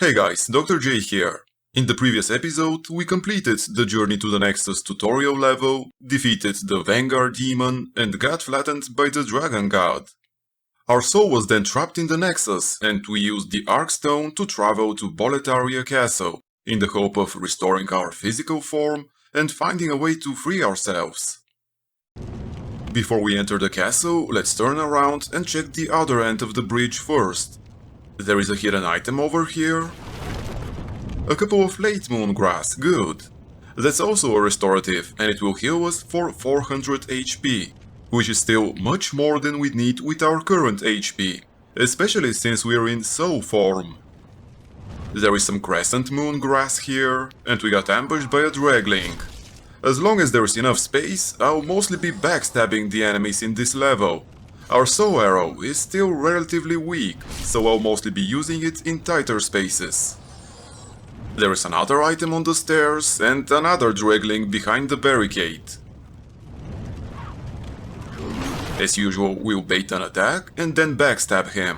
Hey guys, Dr. J here. In the previous episode, we completed the journey to the Nexus tutorial level, defeated the Vanguard demon, and got flattened by the Dragon God. Our soul was then trapped in the Nexus, and we used the Arkstone to travel to Boletaria castle, in the hope of restoring our physical form and finding a way to free ourselves. Before we enter the castle, let's turn around and check the other end of the bridge first. There is a hidden item over here. A couple of late moon grass, good. That's also a restorative, and it will heal us for 400 HP, which is still much more than we need with our current HP, especially since we're in soul form. There is some crescent moon grass here, and we got ambushed by a dragling. As long as there's enough space, I'll mostly be backstabbing the enemies in this level. Our soul arrow is still relatively weak, so I'll mostly be using it in tighter spaces. There is another item on the stairs and another dragling behind the barricade. As usual, we'll bait an attack and then backstab him.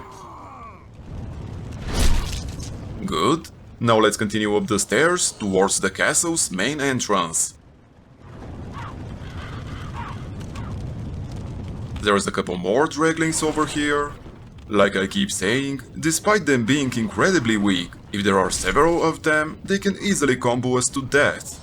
Good. Now let's continue up the stairs towards the castle's main entrance. There's a couple more draglings over here. Like I keep saying, despite them being incredibly weak, if there are several of them, they can easily combo us to death.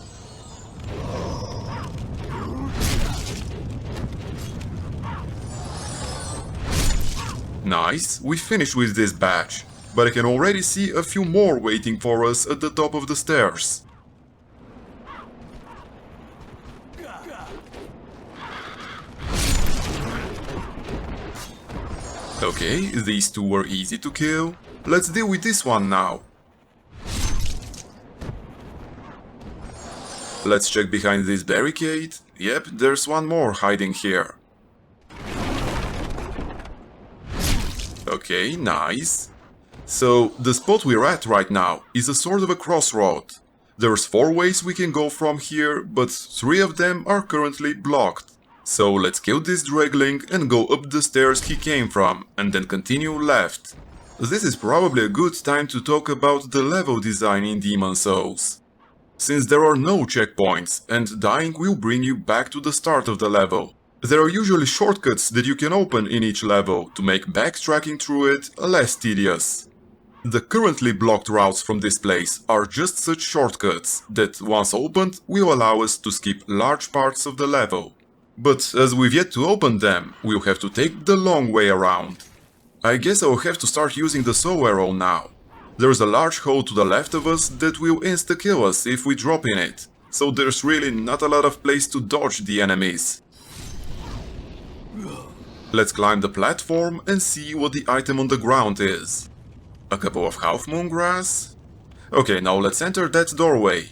Nice, we finished with this batch, but I can already see a few more waiting for us at the top of the stairs. Okay, these two were easy to kill. Let's deal with this one now. Let's check behind this barricade. Yep, there's one more hiding here. Okay, nice. So, the spot we're at right now is a sort of a crossroad. There's 4 ways we can go from here, but 3 of them are currently blocked. So let's kill this dragling and go up the stairs he came from, and then continue left. This is probably a good time to talk about the level design in Demon Souls. Since there are no checkpoints, and dying will bring you back to the start of the level, there are usually shortcuts that you can open in each level to make backtracking through it less tedious. The currently blocked routes from this place are just such shortcuts that, once opened, will allow us to skip large parts of the level. But as we've yet to open them, we'll have to take the long way around. I guess I'll have to start using the soul arrow now. There's a large hole to the left of us that will insta-kill us if we drop in it, so there's really not a lot of place to dodge the enemies. Let's climb the platform and see what the item on the ground is. A couple of half moon grass? Okay, now let's enter that doorway.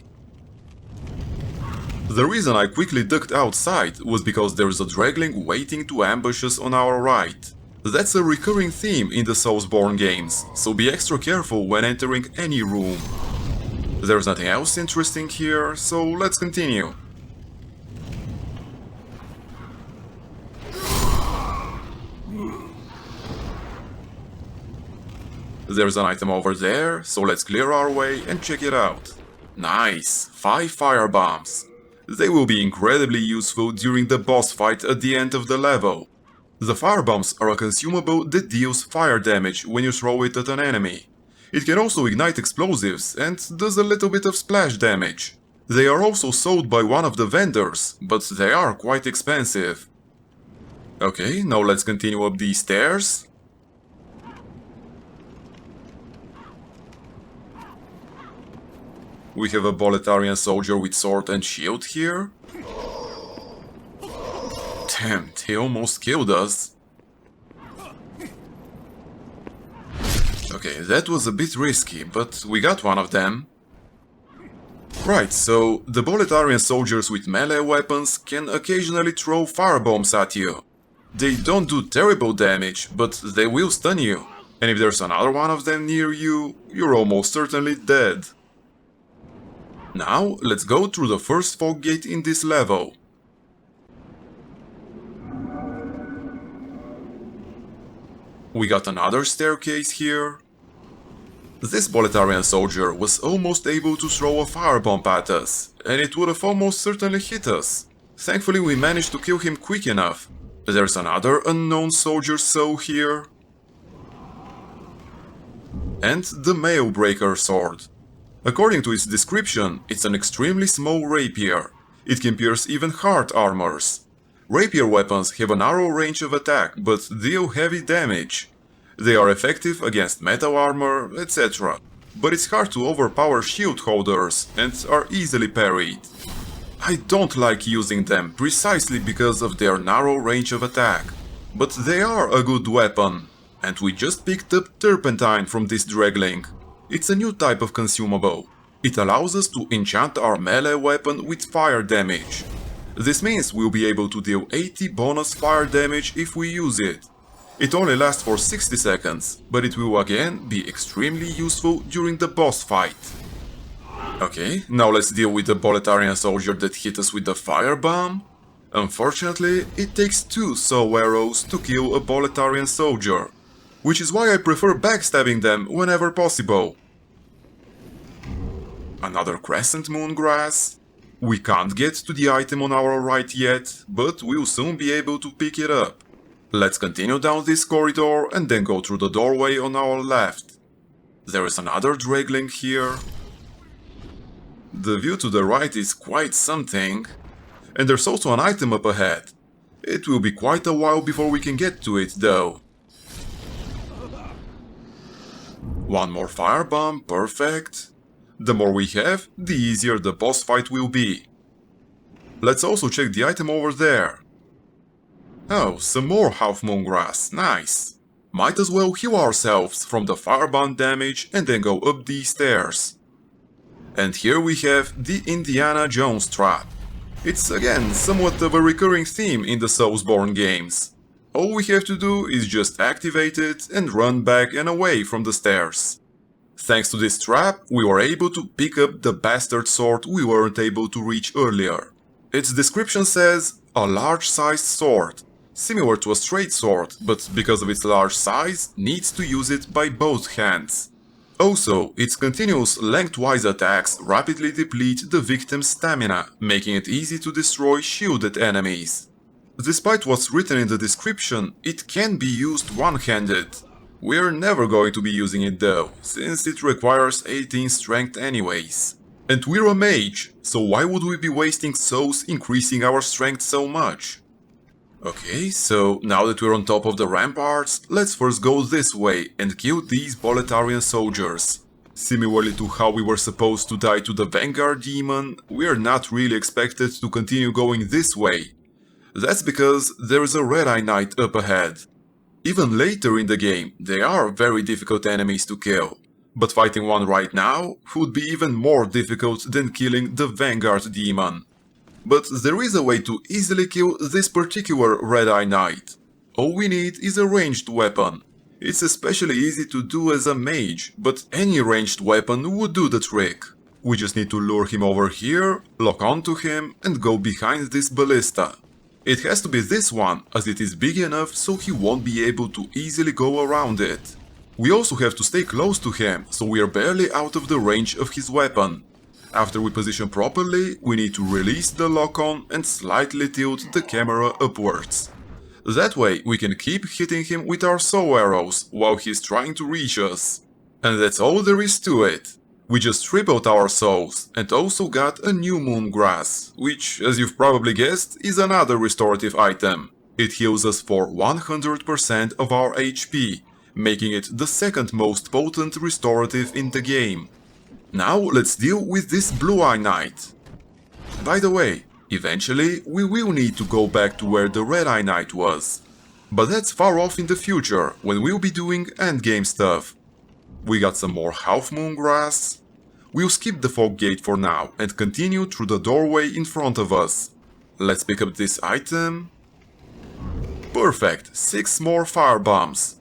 The reason I quickly ducked outside was because there's a dragling waiting to ambush us on our right. That's a recurring theme in the Soulsborne games, so be extra careful when entering any room. There's nothing else interesting here, so let's continue. There's an item over there, so let's clear our way and check it out. Nice, 5 firebombs. They will be incredibly useful during the boss fight at the end of the level. The firebombs are a consumable that deals fire damage when you throw it at an enemy. It can also ignite explosives and does a little bit of splash damage. They are also sold by one of the vendors, but they are quite expensive. Okay, now let's continue up these stairs. We have a Boletarian soldier with sword and shield here. Damn, they almost killed us. Okay, that was a bit risky, but we got one of them. Right, so the Boletarian soldiers with melee weapons can occasionally throw firebombs at you. They don't do terrible damage, but they will stun you. And if there's another one of them near you, you're almost certainly dead. Now, let's go through the first fog gate in this level. We got another staircase here. This Boletarian soldier was almost able to throw a firebomb at us, and it would have almost certainly hit us. Thankfully we managed to kill him quick enough. There's another unknown soldier soul here. And the Mailbreaker sword. According to its description, it's an extremely small rapier. It can pierce even hard armors. Rapier weapons have a narrow range of attack, but deal heavy damage. They are effective against metal armor, etc. But it's hard to overpower shield holders and are easily parried. I don't like using them precisely because of their narrow range of attack. But they are a good weapon. And we just picked up Turpentine from this Dragling. It's a new type of consumable. It allows us to enchant our melee weapon with fire damage. This means we'll be able to deal 80 bonus fire damage if we use it. It only lasts for 60 seconds, but it will again be extremely useful during the boss fight. Okay, now let's deal with the Boletarian soldier that hit us with the firebomb. Unfortunately, it takes 2 soul arrows to kill a Boletarian soldier, which is why I prefer backstabbing them whenever possible. Another Crescent Moon Grass. We can't get to the item on our right yet, but we'll soon be able to pick it up. Let's continue down this corridor and then go through the doorway on our left. There is another Dragling here. The view to the right is quite something. And there's also an item up ahead. It will be quite a while before we can get to it though. One more firebomb, perfect. The more we have, the easier the boss fight will be. Let's also check the item over there. Oh, some more Half Moon Grass, nice. Might as well heal ourselves from the firebomb damage and then go up these stairs. And here we have the Indiana Jones trap. It's again somewhat of a recurring theme in the Soulsborne games. All we have to do is just activate it and run back and away from the stairs. Thanks to this trap, we were able to pick up the bastard sword we weren't able to reach earlier. Its description says, a large-sized sword, similar to a straight sword, but because of its large size, needs to use it by both hands. Also, its continuous lengthwise attacks rapidly deplete the victim's stamina, making it easy to destroy shielded enemies. Despite what's written in the description, it can be used one-handed. We're never going to be using it though, since it requires 18 strength anyways. And we're a mage, so why would we be wasting souls increasing our strength so much? Okay, so now that we're on top of the ramparts, let's first go this way and kill these Boletarian soldiers. Similarly to how we were supposed to die to the Vanguard demon, we're not really expected to continue going this way. That's because there is a Red-Eye Knight up ahead. Even later in the game, they are very difficult enemies to kill, but fighting one right now would be even more difficult than killing the Vanguard demon. But there is a way to easily kill this particular Red-Eye Knight. All we need is a ranged weapon. It's especially easy to do as a mage, but any ranged weapon would do the trick. We just need to lure him over here, lock onto him and go behind this ballista. It has to be this one, as it is big enough so he won't be able to easily go around it. We also have to stay close to him, so we are barely out of the range of his weapon. After we position properly, we need to release the lock-on and slightly tilt the camera upwards. That way we can keep hitting him with our soul arrows while he's trying to reach us. And that's all there is to it. We just tripled our souls and also got a new moon grass, which, as you've probably guessed, is another restorative item. It heals us for 100% of our HP, making it the second most potent restorative in the game. Now let's deal with this Blue-Eye Knight. By the way, eventually we will need to go back to where the Red-Eye Knight was. But that's far off in the future, when we'll be doing endgame stuff. We got some more Half Moon Grass. We'll skip the Fog Gate for now and continue through the doorway in front of us. Let's pick up this item. Perfect, 6 more fire bombs.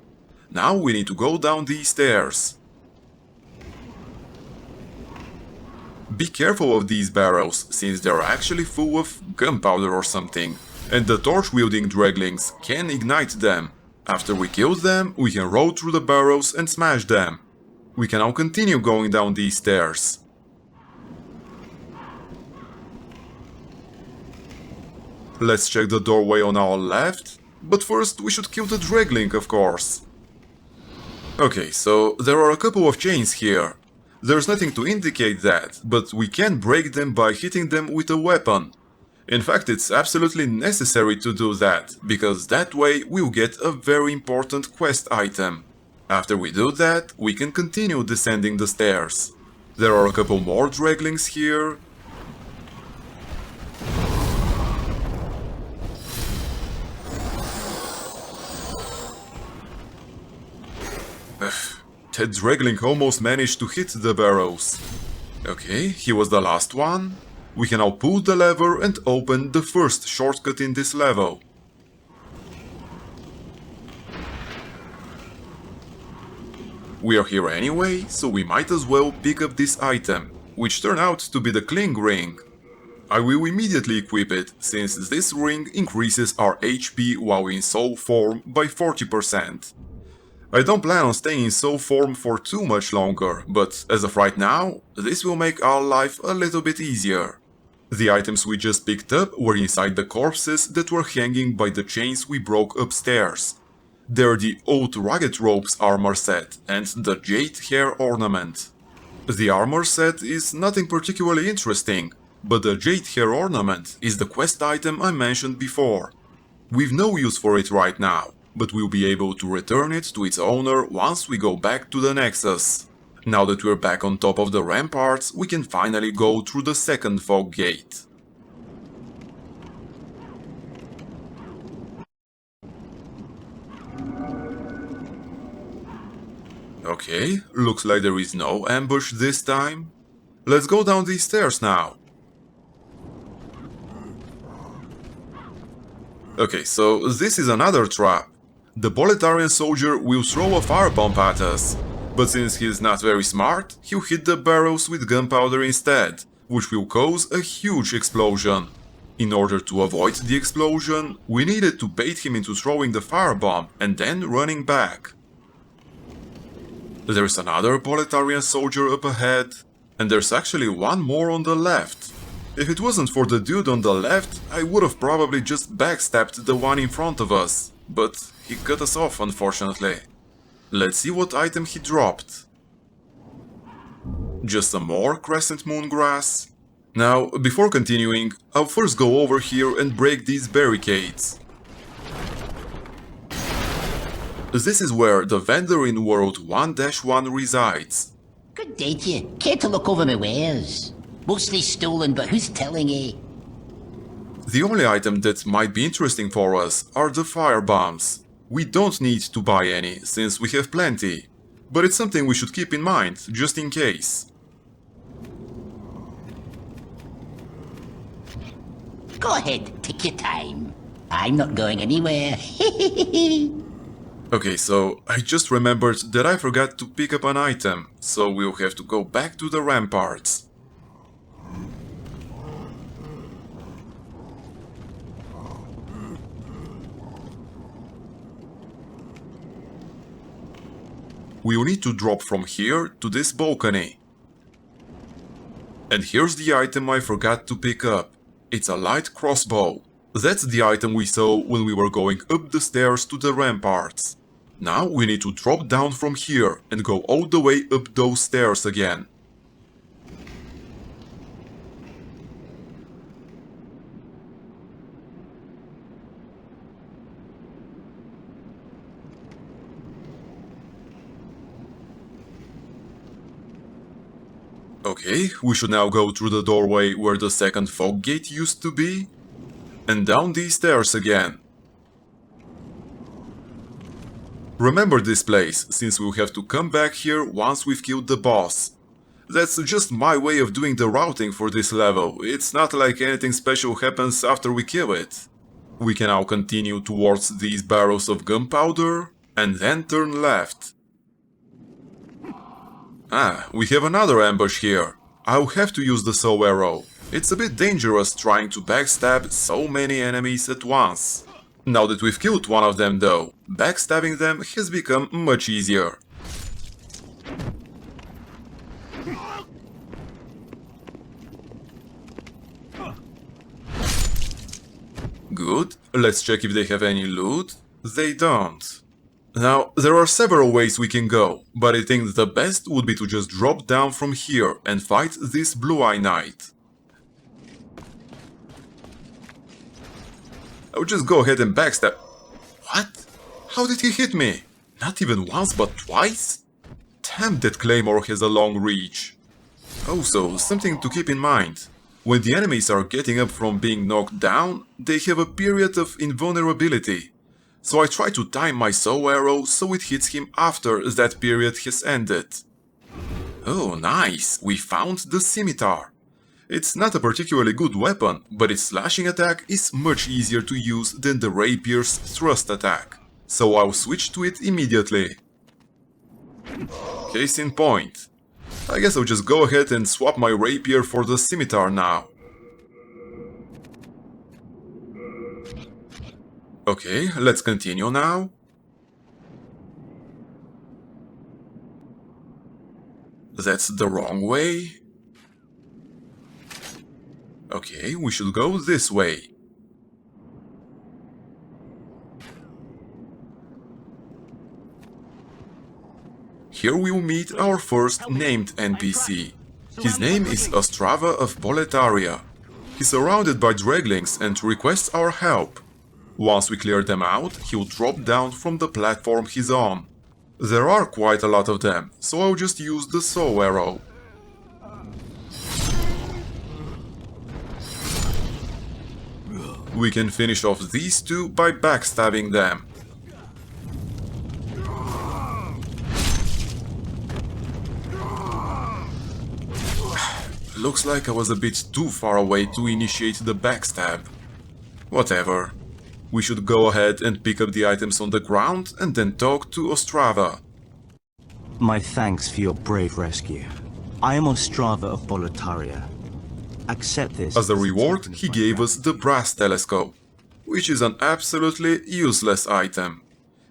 Now we need to go down these stairs. Be careful of these barrels, since they're actually full of gunpowder or something, and the torch-wielding Draglings can ignite them. After we kill them, we can roll through the barrels and smash them. We can now continue going down these stairs. Let's check the doorway on our left, but first we should kill the Dragling, of course. Okay, so there are a couple of chains here. There's nothing to indicate that, but we can break them by hitting them with a weapon. In fact, it's absolutely necessary to do that, because that way we'll get a very important quest item. After we do that, we can continue descending the stairs. There are a couple more Draglings here. That Dragling almost managed to hit the barrows. Okay, he was the last one. We can now pull the lever and open the first shortcut in this level. We are here anyway, so we might as well pick up this item, which turned out to be the Cling Ring. I will immediately equip it, since this ring increases our HP while in soul form by 40%. I don't plan on staying in soul form for too much longer, but as of right now, this will make our life a little bit easier. The items we just picked up were inside the corpses that were hanging by the chains we broke upstairs. They're the Old Rugged Ropes armor set and the Jade Hair ornament. The armor set is nothing particularly interesting, but the Jade Hair ornament is the quest item I mentioned before. We've no use for it right now, but we'll be able to return it to its owner once we go back to the Nexus. Now that we're back on top of the ramparts, we can finally go through the second fog gate. Okay, looks like there is no ambush this time. Let's go down these stairs now. Okay, so this is another trap. The Boletarian soldier will throw a firebomb at us, but since he's not very smart, he'll hit the barrels with gunpowder instead, which will cause a huge explosion. In order to avoid the explosion, we needed to bait him into throwing the firebomb and then running back. There's another Boletarian soldier up ahead, and there's actually one more on the left. If it wasn't for the dude on the left, I would have probably just backstabbed the one in front of us, but he cut us off unfortunately. Let's see what item he dropped. Just some more Crescent Moon grass. Now, before continuing, I'll first go over here and break these barricades. This is where the vendor in World 1-1 resides. Good day to you. Care to look over my wares? Mostly stolen, but who's telling you? The only item that might be interesting for us are the firebombs. We don't need to buy any, since we have plenty. But it's something we should keep in mind, just in case. Go ahead, take your time. I'm not going anywhere. Okay, so I just remembered that I forgot to pick up an item, so we'll have to go back to the ramparts. We'll need to drop from here to this balcony. And here's the item I forgot to pick up. It's a light crossbow. That's the item we saw when we were going up the stairs to the ramparts. Now we need to drop down from here and go all the way up those stairs again. Okay, we should now go through the doorway where the second fog gate used to be, and down these stairs again. Remember this place, since we'll have to come back here once we've killed the boss. That's just my way of doing the routing for this level, it's not like anything special happens after we kill it. We can now continue towards these barrels of gunpowder, and then turn left. Ah, we have another ambush here. I'll have to use the soul arrow. It's a bit dangerous trying to backstab so many enemies at once. Now that we've killed one of them though, backstabbing them has become much easier. Good, let's check if they have any loot. They don't. Now, there are several ways we can go, but I think the best would be to just drop down from here and fight this Blue-Eye Knight. I'll just go ahead and backstab. What? How did he hit me? Not even once but twice? Damn, that claymore has a long reach. Also, something to keep in mind. When the enemies are getting up from being knocked down, they have a period of invulnerability. So I try to time my saw arrow so it hits him after that period has ended. Oh, nice! We found the scimitar. It's not a particularly good weapon, but its slashing attack is much easier to use than the rapier's thrust attack. So I'll switch to it immediately. Case in point. I guess I'll just go ahead and swap my rapier for the scimitar now. Okay, let's continue now. That's the wrong way. Okay, we should go this way. Here we will meet our first named NPC. His name is Ostrava of Boletaria. He's surrounded by draglings and requests our help. Once we clear them out, he'll drop down from the platform he's on. There are quite a lot of them, so I'll just use the saw arrow. We can finish off these two by backstabbing them. Looks like I was a bit too far away to initiate the backstab. Whatever. We should go ahead and pick up the items on the ground and then talk to Ostrava. My thanks for your brave rescue. I am Ostrava of Boletaria. Accept this. As a reward, he gave us the brass telescope, which is an absolutely useless item.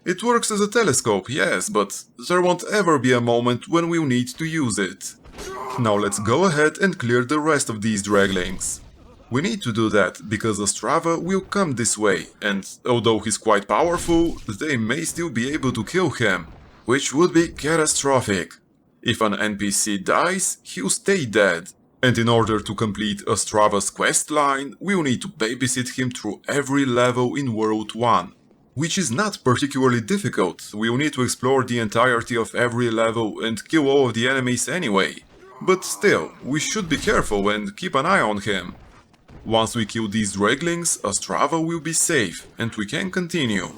It works as a telescope, yes, but there won't ever be a moment when we'll need to use it. Now let's go ahead and clear the rest of these draglings. We need to do that because Ostrava will come this way, and although he's quite powerful, they may still be able to kill him, which would be catastrophic. If an NPC dies, he'll stay dead, and in order to complete Ostrava's quest line, we'll need to babysit him through every level in World 1. Which is not particularly difficult, we'll need to explore the entirety of every level and kill all of the enemies anyway. But still, we should be careful and keep an eye on him. Once we kill these draglings, Ostrava will be safe and we can continue.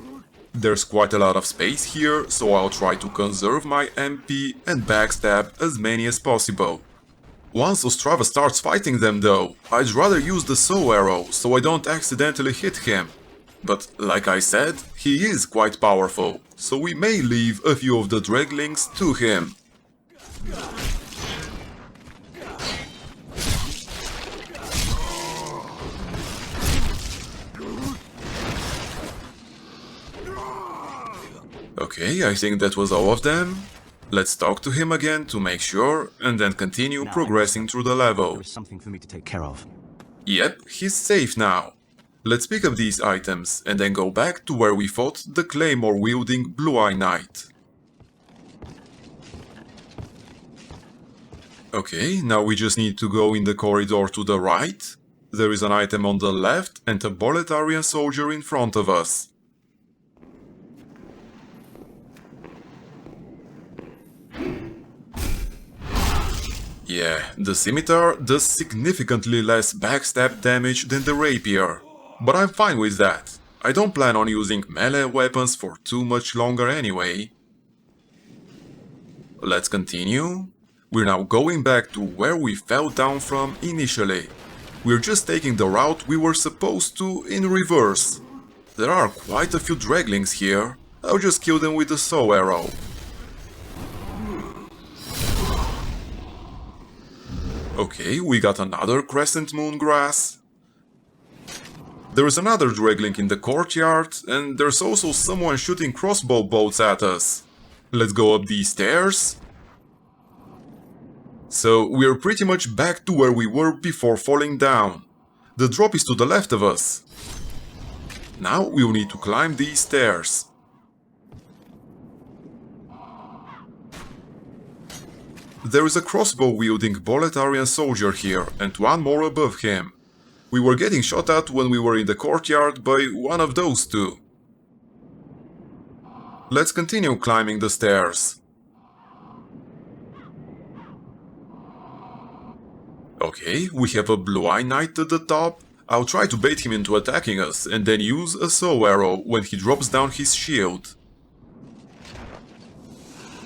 There's quite a lot of space here, so I'll try to conserve my MP and backstab as many as possible. Once Ostrava starts fighting them though, I'd rather use the saw arrow so I don't accidentally hit him. But like I said, he is quite powerful, so we may leave a few of the draglings to him. Okay, I think that was all of them. Let's talk to him again to make sure, and then continue progressing through the level. There is something for me to take care of. Yep, he's safe now. Let's pick up these items and then go back to where we fought the claymore-wielding Blue-Eye Knight. Okay, now we just need to go in the corridor to the right. There is an item on the left and a Boletarian soldier in front of us. Yeah, the scimitar does significantly less backstab damage than the rapier, but I'm fine with that. I don't plan on using melee weapons for too much longer anyway. Let's continue. We're now going back to where we fell down from initially. We're just taking the route we were supposed to in reverse. There are quite a few draglings here. I'll just kill them with the saw arrow. Okay, we got another crescent moon grass. There is another dragling in the courtyard, and there's also someone shooting crossbow bolts at us. Let's go up these stairs. So we're pretty much back to where we were before falling down. The drop is to the left of us. Now we'll need to climb these stairs. There is a crossbow-wielding Boletarian soldier here, and one more above him. We were getting shot at when we were in the courtyard by one of those two. Let's continue climbing the stairs. Okay, we have a blue-eye knight at the top. I'll try to bait him into attacking us and then use a saw arrow when he drops down his shield.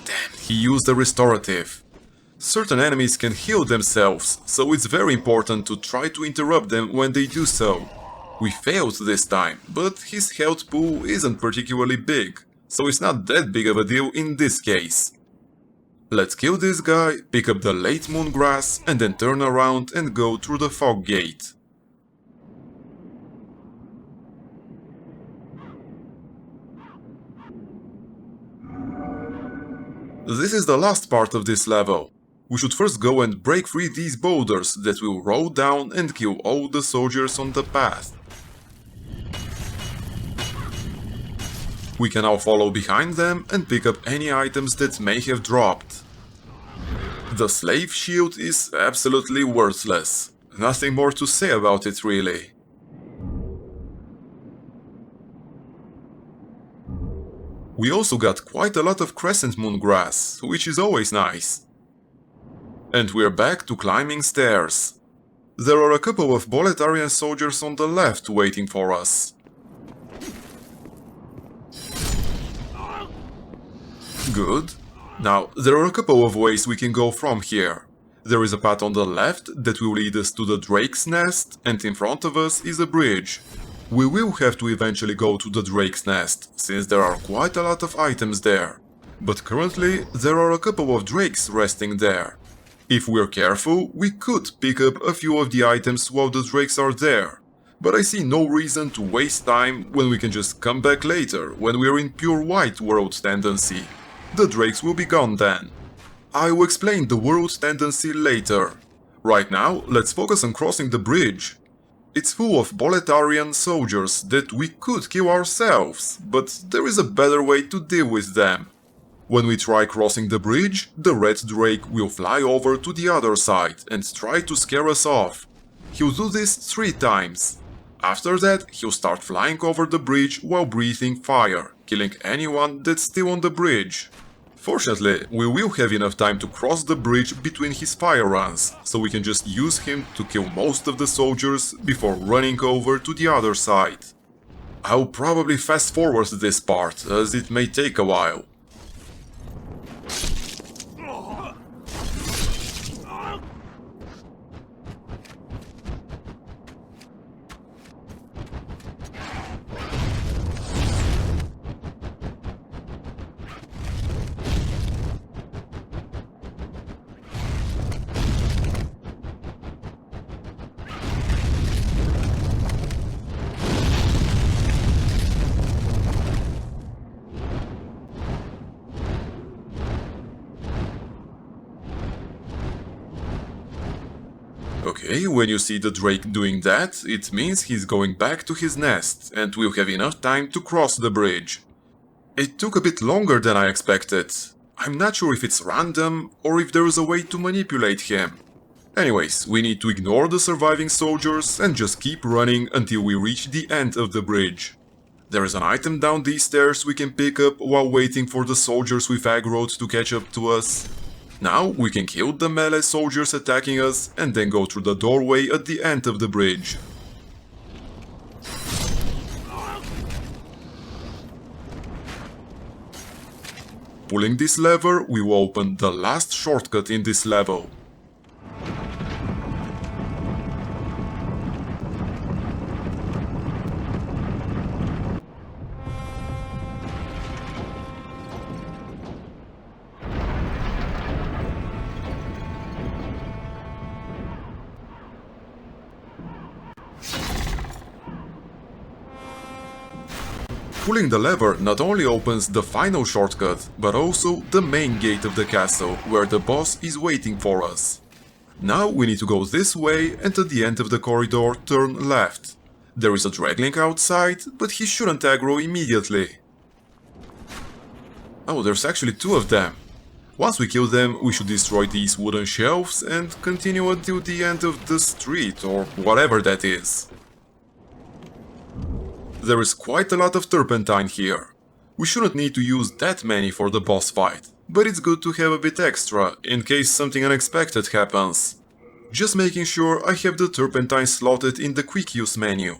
Damn, he used a restorative. Certain enemies can heal themselves, so it's very important to try to interrupt them when they do so. We failed this time, but his health pool isn't particularly big, so it's not that big of a deal in this case. Let's kill this guy, pick up the late moon grass, and then turn around and go through the fog gate. This is the last part of this level. We should first go and break free these boulders that will roll down and kill all the soldiers on the path. We can now follow behind them and pick up any items that may have dropped. The slave shield is absolutely worthless. Nothing more to say about it really. We also got quite a lot of crescent moon grass, which is always nice. And we're back to climbing stairs. There are a couple of Boletarian soldiers on the left waiting for us. Good. Now, there are a couple of ways we can go from here. There is a path on the left that will lead us to the Drake's Nest, and in front of us is a bridge. We will have to eventually go to the Drake's Nest, since there are quite a lot of items there. But currently, there are a couple of drakes resting there. If we're careful, we could pick up a few of the items while the drakes are there. But I see no reason to waste time when we can just come back later, when we're in pure white world tendency. The drakes will be gone then. I will explain the world tendency later. Right now, let's focus on crossing the bridge. It's full of Boletarian soldiers that we could kill ourselves, but there is a better way to deal with them. When we try crossing the bridge, the red drake will fly over to the other side and try to scare us off. He'll do this 3 times. After that, he'll start flying over the bridge while breathing fire, killing anyone that's still on the bridge. Fortunately, we will have enough time to cross the bridge between his fire runs, so we can just use him to kill most of the soldiers before running over to the other side. I'll probably fast forward this part, as it may take a while. Okay, when you see the drake doing that, it means he's going back to his nest, and we'll have enough time to cross the bridge. It took a bit longer than I expected. I'm not sure if it's random, or if there is a way to manipulate him. Anyways, we need to ignore the surviving soldiers and just keep running until we reach the end of the bridge. There is an item down these stairs we can pick up while waiting for the soldiers we've aggroed to catch up to us. Now we can kill the melee soldiers attacking us and then go through the doorway at the end of the bridge. Pulling this lever, we will open the last shortcut in this level. Pulling the lever not only opens the final shortcut, but also the main gate of the castle, where the boss is waiting for us. Now we need to go this way and at the end of the corridor turn left. There is a Draglink outside, but he shouldn't aggro immediately. Oh, there's actually two of them. Once we kill them, we should destroy these wooden shelves and continue until the end of the street, or whatever that is. There is quite a lot of turpentine here. We shouldn't need to use that many for the boss fight, but it's good to have a bit extra, in case something unexpected happens. Just making sure I have the turpentine slotted in the quick use menu.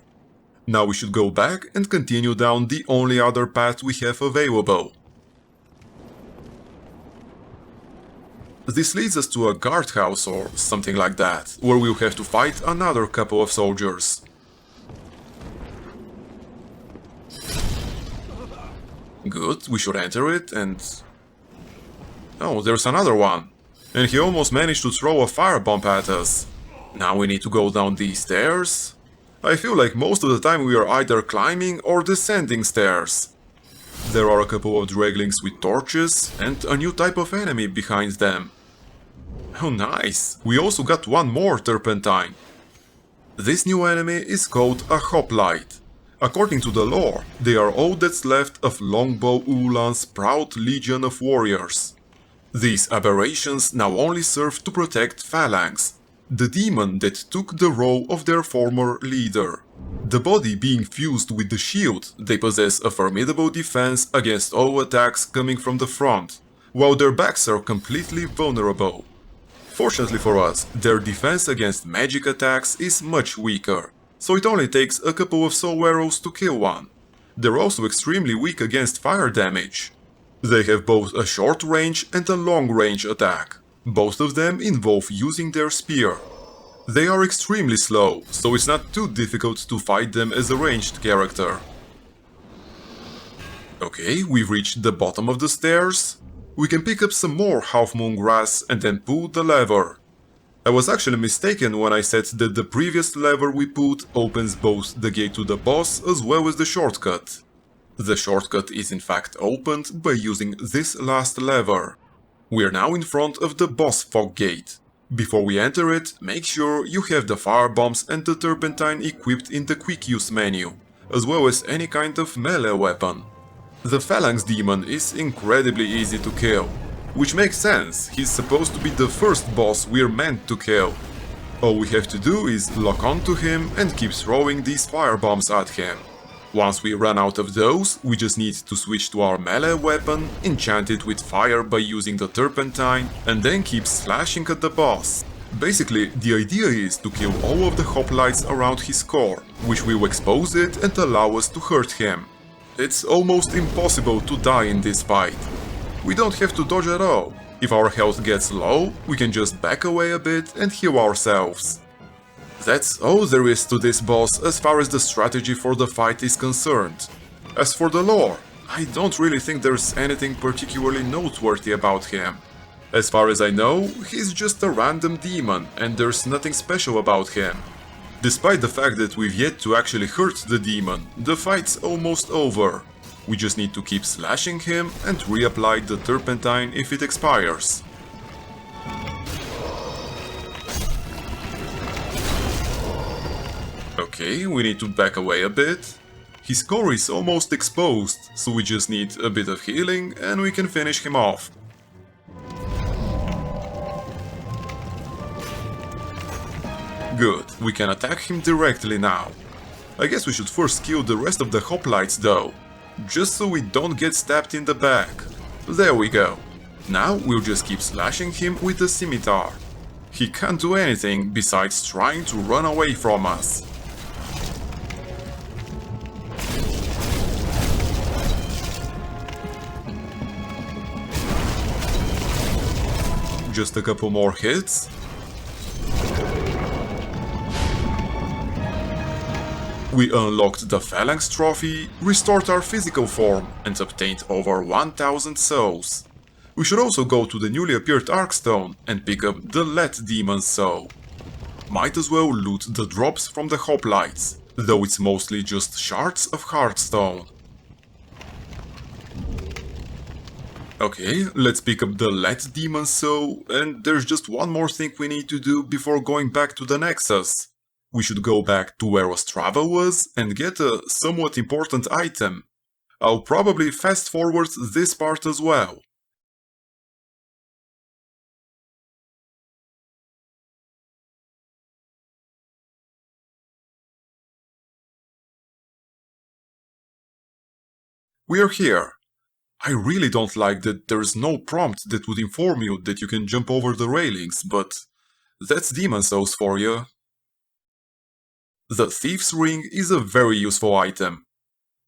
Now we should go back and continue down the only other path we have available. This leads us to a guardhouse or something like that, where we'll have to fight another couple of soldiers. Good, we should enter it and... Oh, there's another one. And he almost managed to throw a firebomb at us. Now we need to go down these stairs. I feel like most of the time we are either climbing or descending stairs. There are a couple of Draglings with torches and a new type of enemy behind them. Oh nice, we also got one more turpentine. This new enemy is called a hoplite. According to the lore, they are all that's left of Longbow Ulan's proud legion of warriors. These aberrations now only serve to protect Phalanx, the demon that took the role of their former leader. The body being fused with the shield, they possess a formidable defense against all attacks coming from the front, while their backs are completely vulnerable. Fortunately for us, their defense against magic attacks is much weaker, so it only takes a couple of soul arrows to kill one. They're also extremely weak against fire damage. They have both a short range and a long range attack. Both of them involve using their spear. They are extremely slow, so it's not too difficult to fight them as a ranged character. Okay, we've reached the bottom of the stairs. We can pick up some more half-moon grass and then pull the lever. I was actually mistaken when I said that the previous lever we pulled opens both the gate to the boss as well as the shortcut. The shortcut is in fact opened by using this last lever. We are now in front of the boss fog gate. Before we enter it, make sure you have the firebombs and the turpentine equipped in the quick use menu, as well as any kind of melee weapon. The Phalanx demon is incredibly easy to kill, which makes sense, he's supposed to be the first boss we're meant to kill. All we have to do is lock onto him and keep throwing these firebombs at him. Once we run out of those, we just need to switch to our melee weapon, enchant it with fire by using the turpentine, and then keep slashing at the boss. Basically, the idea is to kill all of the hoplites around his core, which will expose it and allow us to hurt him. It's almost impossible to die in this fight. We don't have to dodge at all. If our health gets low, we can just back away a bit and heal ourselves. That's all there is to this boss as far as the strategy for the fight is concerned. As for the lore, I don't really think there's anything particularly noteworthy about him. As far as I know, he's just a random demon and there's nothing special about him. Despite the fact that we've yet to actually hurt the demon, the fight's almost over. We just need to keep slashing him and reapply the turpentine if it expires. Okay, we need to back away a bit. His core is almost exposed, so we just need a bit of healing and we can finish him off. Good, we can attack him directly now. I guess we should first kill the rest of the hoplites though, just so we don't get stabbed in the back. There we go. Now we'll just keep slashing him with the scimitar. He can't do anything besides trying to run away from us. Just a couple more hits. We unlocked the Phalanx trophy, restored our physical form and obtained over 1000 souls. We should also go to the newly appeared Arkstone and pick up the Let Demon's soul. Might as well loot the drops from the hoplites, though it's mostly just shards of Heartstone. Okay, let's pick up the Let Demon Soul, and there's just one more thing we need to do before going back to the Nexus. We should go back to where Ostrava was and get a somewhat important item. I'll probably fast forward this part as well. We're here. I really don't like that there's no prompt that would inform you that you can jump over the railings, but that's Demon Souls for you. The Thief's Ring is a very useful item.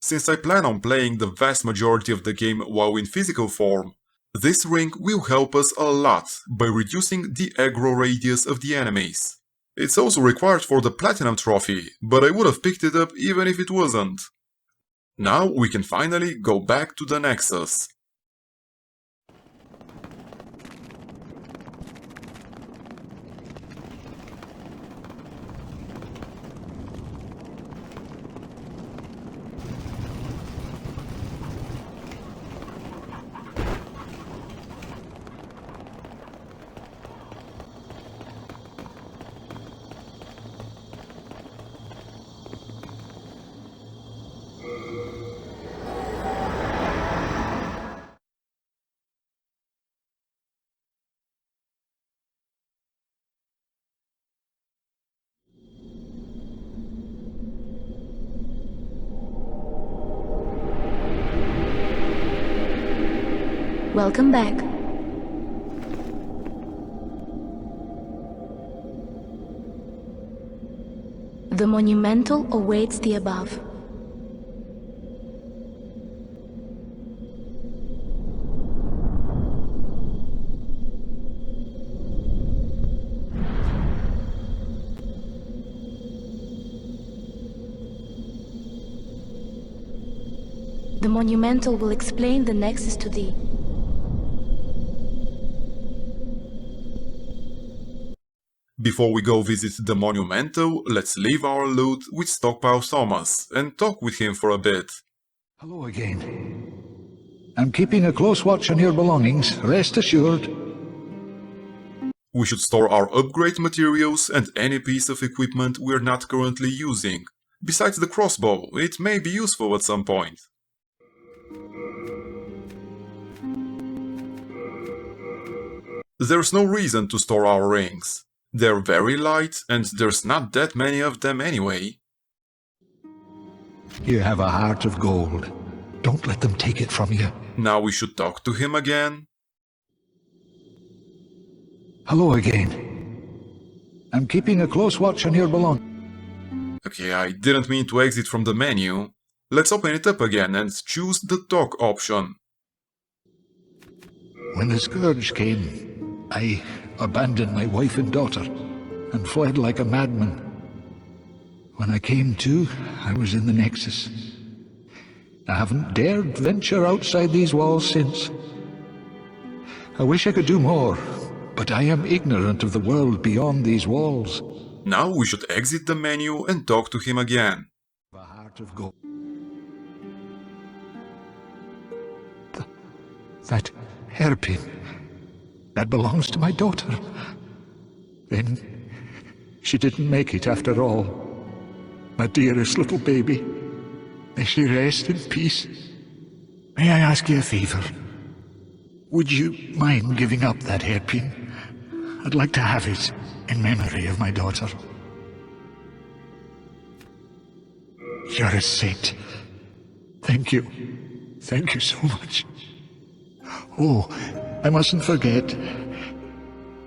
Since I plan on playing the vast majority of the game while in physical form, this ring will help us a lot by reducing the aggro radius of the enemies. It's also required for the Platinum Trophy, but I would have picked it up even if it wasn't. Now we can finally go back to the Nexus. Welcome back. The Monumental awaits the above. The Monumental will explain the Nexus to thee. Before we go visit the Monumental, let's leave our loot with Stockpile Thomas and talk with him for a bit. Hello again. I'm keeping a close watch on your belongings, rest assured. We should store our upgrade materials and any piece of equipment we're not currently using. Besides the crossbow, it may be useful at some point. There's no reason to store our rings. They're very light, and there's not that many of them anyway. You have a heart of gold. Don't let them take it from you. Now we should talk to him again. Hello again. I'm keeping a close watch on your belongings. Okay, I didn't mean to exit from the menu. Let's open it up again and choose the talk option. When the Scourge came, I abandoned my wife and daughter and fled like a madman. When I came to, I was in the Nexus. I haven't dared venture outside these walls since. I wish I could do more, but I am ignorant of the world beyond these walls. Now we should exit the menu and talk to him again. A heart of gold. That hairpin, that belongs to my daughter. Then she didn't make it after all. My dearest little baby. May she rest in peace. May I ask you a favor? Would you mind giving up that hairpin? I'd like to have it in memory of my daughter. You're a saint. Thank you. Thank you so much. Oh, I mustn't forget.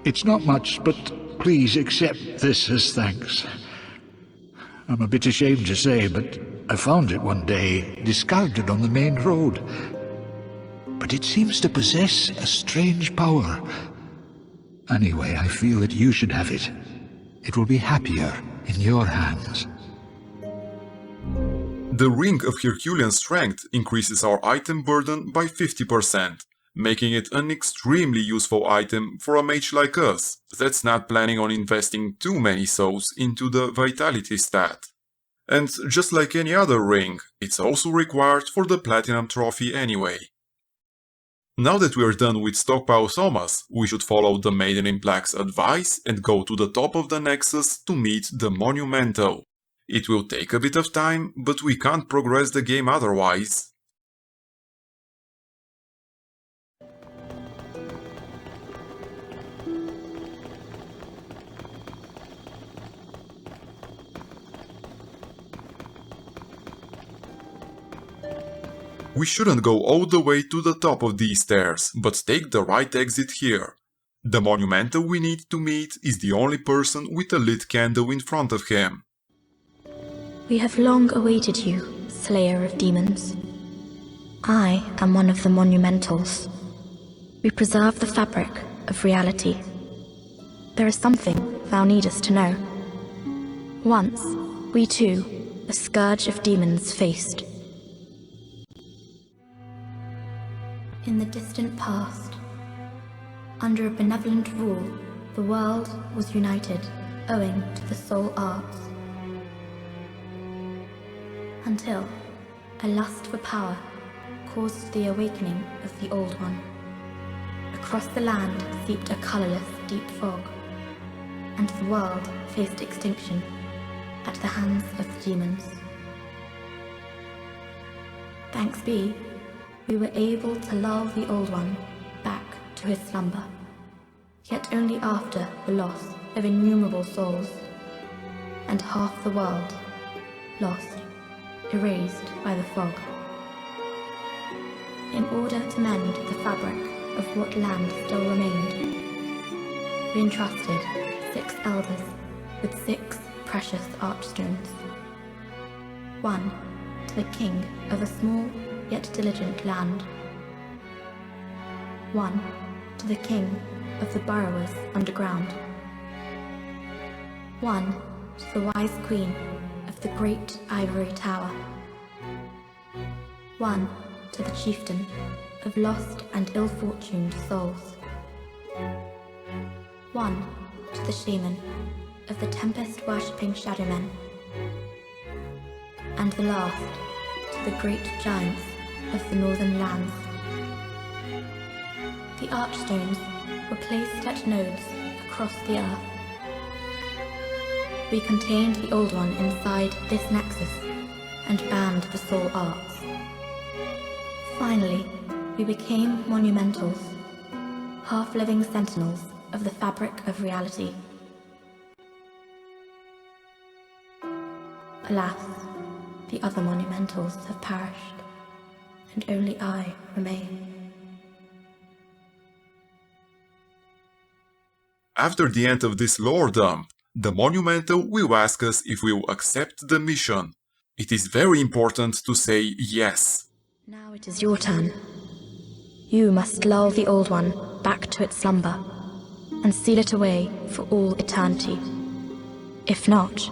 It's not much, but please accept this as thanks. I'm a bit ashamed to say, but I found it one day, discarded on the main road. But it seems to possess a strange power. Anyway, I feel that you should have it. It will be happier in your hands. The Ring of Herculean Strength increases our item burden by 50%, making it an extremely useful item for a mage like us that's not planning on investing too many souls into the Vitality stat. And just like any other ring, it's also required for the Platinum Trophy anyway. Now that we are done with stockpile Somas, we should follow the Maiden in Black's advice and go to the top of the Nexus to meet the Monumental. It will take a bit of time, but we can't progress the game otherwise. We shouldn't go all the way to the top of these stairs, but take the right exit here. The Monumental we need to meet is the only person with a lit candle in front of him. We have long awaited you, Slayer of Demons. I am one of the Monumentals. We preserve the fabric of reality. There is something thou needest to know. Once, we too, a scourge of demons faced. In the distant past, under a benevolent rule, the world was united owing to the soul arts. Until a lust for power caused the awakening of the Old One. Across the land seeped a colorless, deep fog, and the world faced extinction at the hands of the demons. Thanks be, we were able to lull the Old One back to his slumber, yet only after the loss of innumerable souls, and half the world lost, erased by the fog. In order to mend the fabric of what land still remained, we entrusted 6 elders with 6 precious archstones. 1 to the king of a small yet diligent land. 1 to the king of the burrowers underground. 1 to the wise queen of the great ivory tower. 1 to the chieftain of lost and ill-fortuned souls. 1 to the shaman of the tempest-worshipping shadowmen. And the last to the great giants of the northern lands. The archstones were placed at nodes across the earth. We contained the Old One inside this Nexus and banned the soul arts. Finally, we became Monumentals, half-living sentinels of the fabric of reality. Alas, the other Monumentals have perished, and only I remain. After the end of this lore dump, the Monumental will ask us if we will accept the mission. It is very important to say yes. Now it is your turn. You must lull the Old One back to its slumber, and seal it away for all eternity. If not,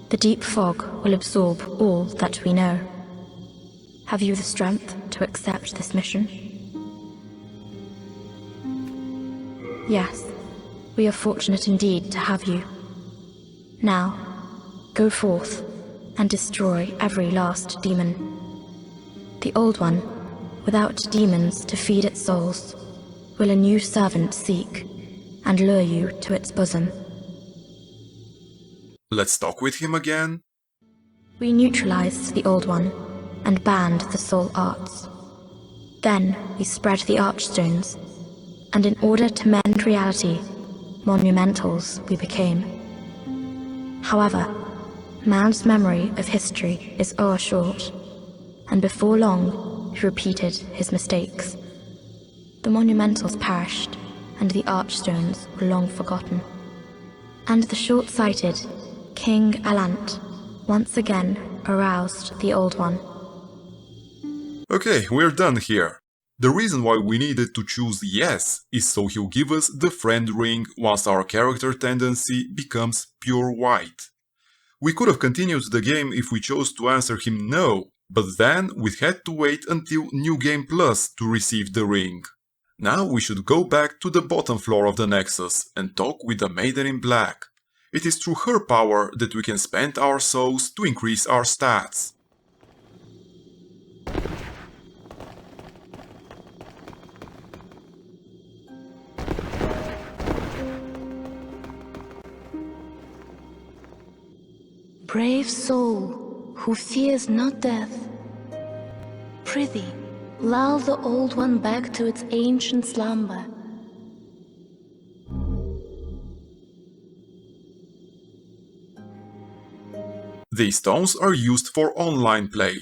the deep fog will absorb all that we know. Have you the strength to accept this mission? Yes, we are fortunate indeed to have you. Now, go forth and destroy every last demon. The Old One, without demons to feed its souls, will a new servant seek and lure you to its bosom. Let's talk with him again. We neutralized the Old One and banned the soul arts. Then we spread the archstones, and in order to mend reality, Monumentals we became. However, man's memory of history is o'ershort, and before long he repeated his mistakes. The Monumentals perished, and the archstones were long forgotten. And the short-sighted King Allant once again aroused the Old One. Okay, we're done here. The reason why we needed to choose yes is so he'll give us the friend ring once our character tendency becomes pure white. We could have continued the game if we chose to answer him no, but then we'd had to wait until New Game Plus to receive the ring. Now we should go back to the bottom floor of the Nexus and talk with the Maiden in Black. It is through her power that we can spend our souls to increase our stats. Brave soul, who fears not death, prithee, lull the old one back to its ancient slumber. These stones are used for online play.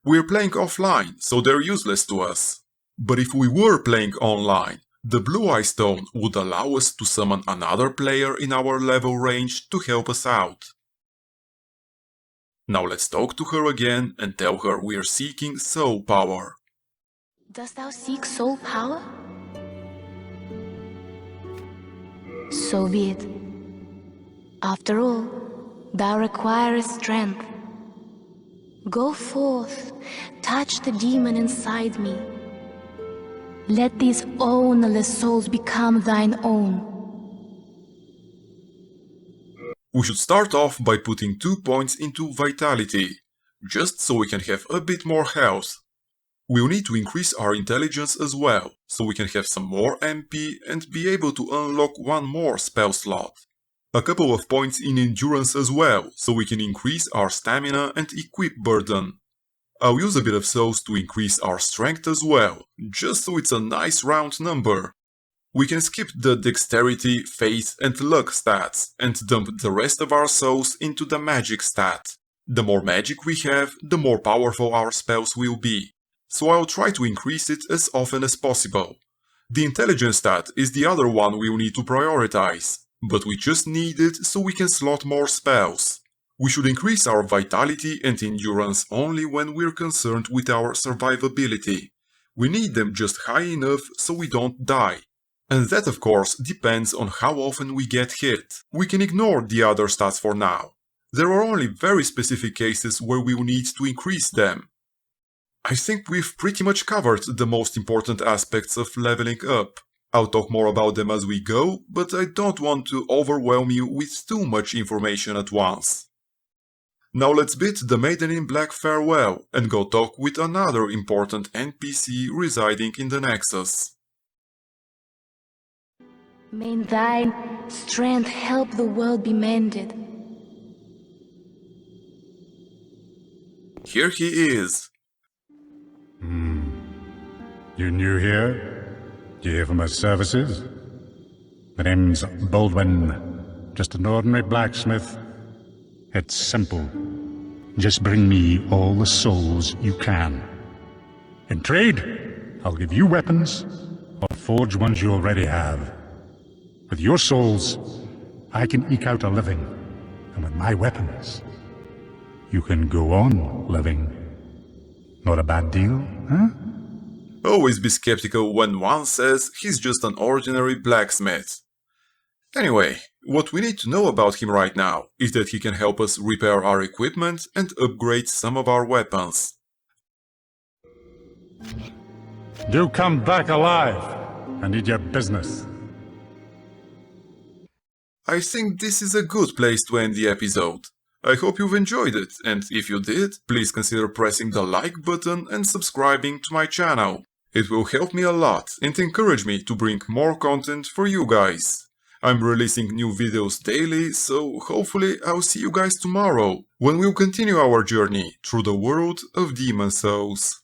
We're playing offline, so they're useless to us. But if we were playing online, the blue eye stone would allow us to summon another player in our level range to help us out. Now let's talk to her again and tell her we're seeking soul power. Dost thou seek soul power? So be it. After all, thou requirest strength. Go forth, touch the demon inside me. Let these ownerless souls become thine own. We should start off by putting 2 points into vitality, just so we can have a bit more health. We'll need to increase our intelligence as well, so we can have some more MP and be able to unlock one more spell slot. A couple of points in endurance as well, so we can increase our stamina and equip burden. I'll use a bit of souls to increase our strength as well, just so it's a nice round number. We can skip the dexterity, faith and luck stats and dump the rest of our souls into the magic stat. The more magic we have, the more powerful our spells will be, so I'll try to increase it as often as possible. The intelligence stat is the other one we'll need to prioritize, but we just need it so we can slot more spells. We should increase our vitality and endurance only when we're concerned with our survivability. We need them just high enough so we don't die. And that of course depends on how often we get hit. We can ignore the other stats for now. There are only very specific cases where we will need to increase them. I think we've pretty much covered the most important aspects of leveling up. I'll talk more about them as we go, but I don't want to overwhelm you with too much information at once. Now let's bid the Maiden in Black farewell and go talk with another important NPC residing in the Nexus. May thine strength help the world be mended. Here he is. You new here? Do you hear from my services? The name's Baldwin. Just an ordinary blacksmith. It's simple. Just bring me all the souls you can. In trade, I'll give you weapons, or forge ones you already have. With your souls, I can eke out a living. And with my weapons, you can go on living. Not a bad deal, huh? Always be skeptical when one says he's just an ordinary blacksmith. Anyway, what we need to know about him right now is that he can help us repair our equipment and upgrade some of our weapons. Do come back alive. I need your business. I think this is a good place to end the episode. I hope you've enjoyed it, and if you did, please consider pressing the like button and subscribing to my channel. It will help me a lot and encourage me to bring more content for you guys. I'm releasing new videos daily, so hopefully I'll see you guys tomorrow, when we'll continue our journey through the world of Demon Souls.